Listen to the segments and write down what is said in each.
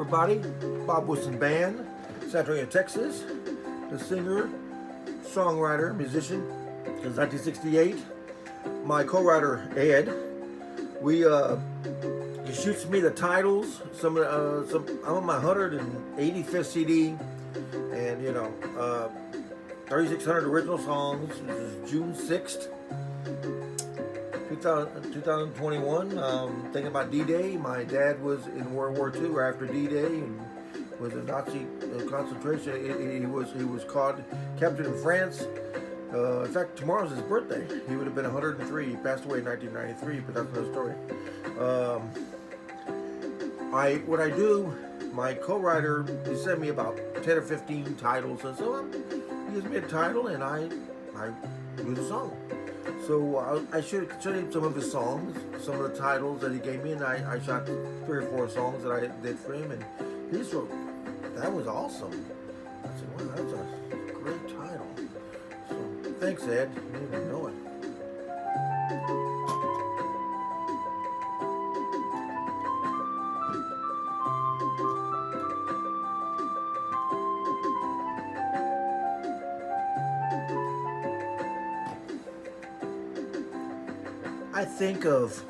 everybody. Bob Wilson Band, San Antonio, Texas. The singer, songwriter, musician since 1968. My co-writer Ed. He shoots me the titles. I'm on my 185th CD, and 3,600 original songs. This is June 6th. 2021, thinking about D-Day. My dad was in World War II or after D-Day and was a Nazi concentration. He was caught, captured in France. In fact, tomorrow's his birthday. He would have been 103. He passed away in 1993, but that's another story. What I do, my co-writer, he sent me about 10 or 15 titles, and so he gives me a title, and I do the song. So I should show you some of his songs, some of the titles that he gave me, and I shot 3 or 4 songs that I did for him, and he wrote, that was awesome. I said, wow, that's a great title. So thanks, Ed. You didn't even know it. I think of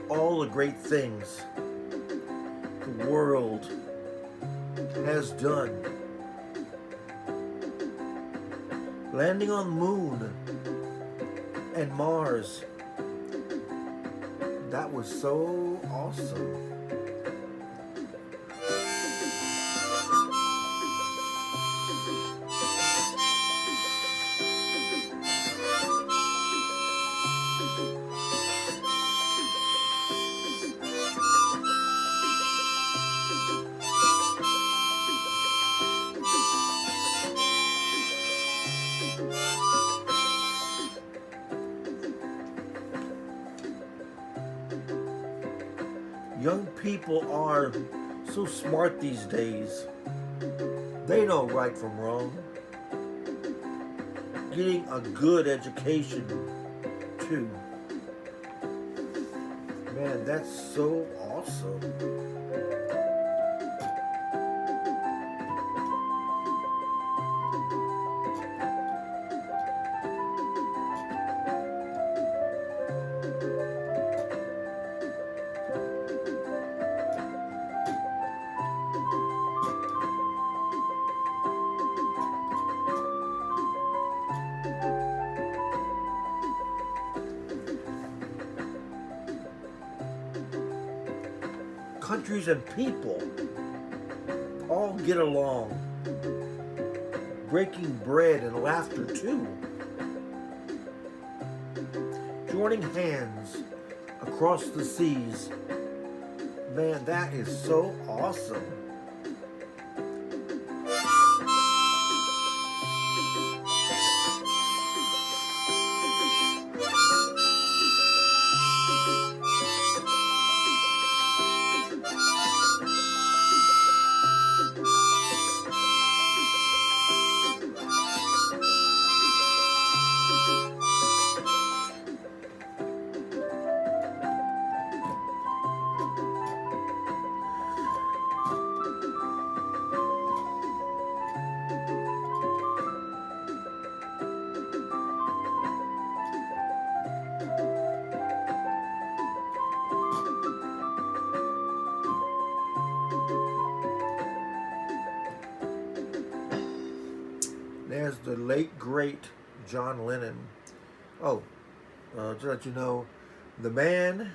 all the great things the world has done. Landing on the moon and Mars. That was so awesome. Young people are so smart these days. They know right from wrong. Getting a good education, too. Man, that's so awesome. Countries and people all get along, breaking bread and laughter too, joining hands across the seas. Man, that is so awesome. There's the late, great John Lennon. Oh, to let you know, the man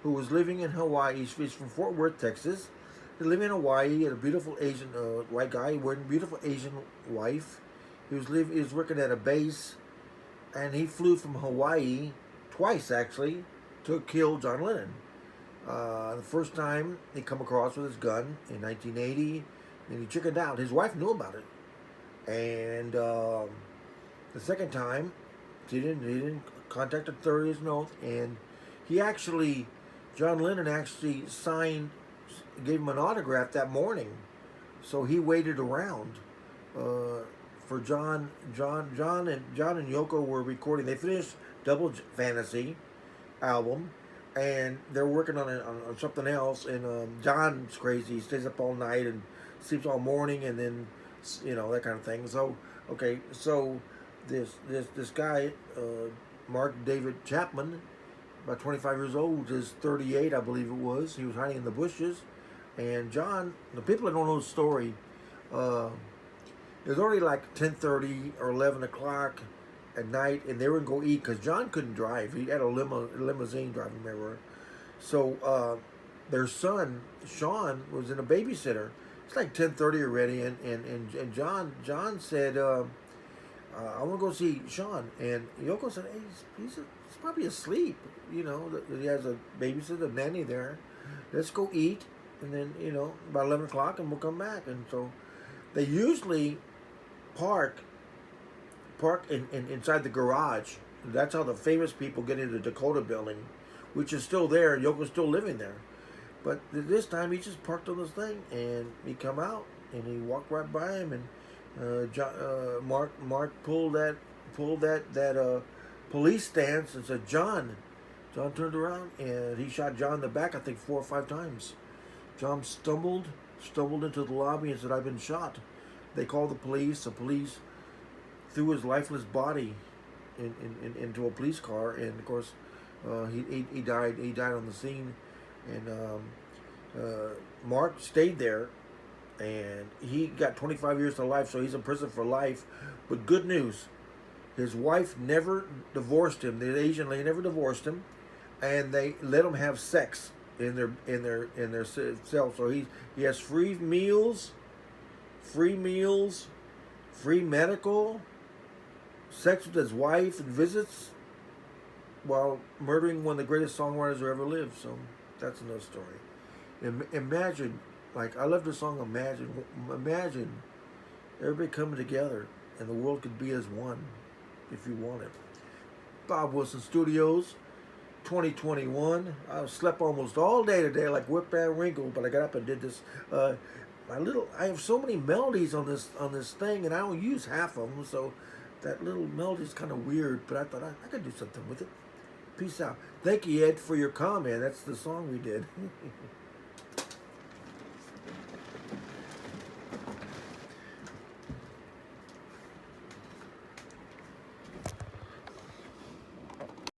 who was living in Hawaii, he's from Fort Worth, Texas. He's living in Hawaii, had a beautiful Asian white guy, wearing a beautiful Asian wife. He was working at a base, and he flew from Hawaii twice, actually, to kill John Lennon. The first time he come across with his gun in 1980, and he chickened out. His wife knew about it. And the second time, he didn't contact authorities, no, and John Lennon actually gave him an autograph that morning, so he waited around for John and Yoko were recording. They finished Double Fantasy album, and they're working on something else. And John's crazy. He stays up all night and sleeps all morning, and then that kind of thing. So okay, so this guy, Mark David Chapman, about 25 years old, is 38, I believe it was. He was hiding in the bushes, and John. The people that don't know the story, uh, it was already like 10:30 or 11 o'clock at night, and they were going to go eat because John couldn't drive. He had a limousine driving him everywhere. So their son Sean was in a babysitter. It's like 10:30 already, and John said, "I want to go see Sean." And Yoko said, "Hey, he's probably asleep. He has a babysitter, a nanny there. Let's go eat, and then about 11 o'clock, and we'll come back." And so they usually park inside the garage. That's how the famous people get into the Dakota building, which is still there. Yoko's still living there. But this time he just parked on this thing, and he come out, and he walked right by him, and Mark pulled that police stance and said, "John." John turned around, and he shot John in the back, I think 4 or 5 times. John stumbled into the lobby and said, "I've been shot." They called the police. The police threw his lifeless body into a police car, and of course, he died. He died on the scene, and Mark stayed there, and he got 25 years to life, so he's in prison for life. But good news, his wife never divorced him. The Asian lady never divorced him, and they let him have sex in their cell. So he has free meals, free medical, sex with his wife, and visits, while murdering one of the greatest songwriters who ever lived. So that's another story. Imagine, like, I love the song Imagine everybody coming together and the world could be as one if you want it. Bob Wilson Studios, 2021. I slept almost all day today like Whip Van Winkle, but I got up and did this. I have so many melodies on this thing, and I don't use half of them, so that little melody is kind of weird, but I thought I could do something with it. Peace out. Thank you, Ed, for your comment. That's the song we did.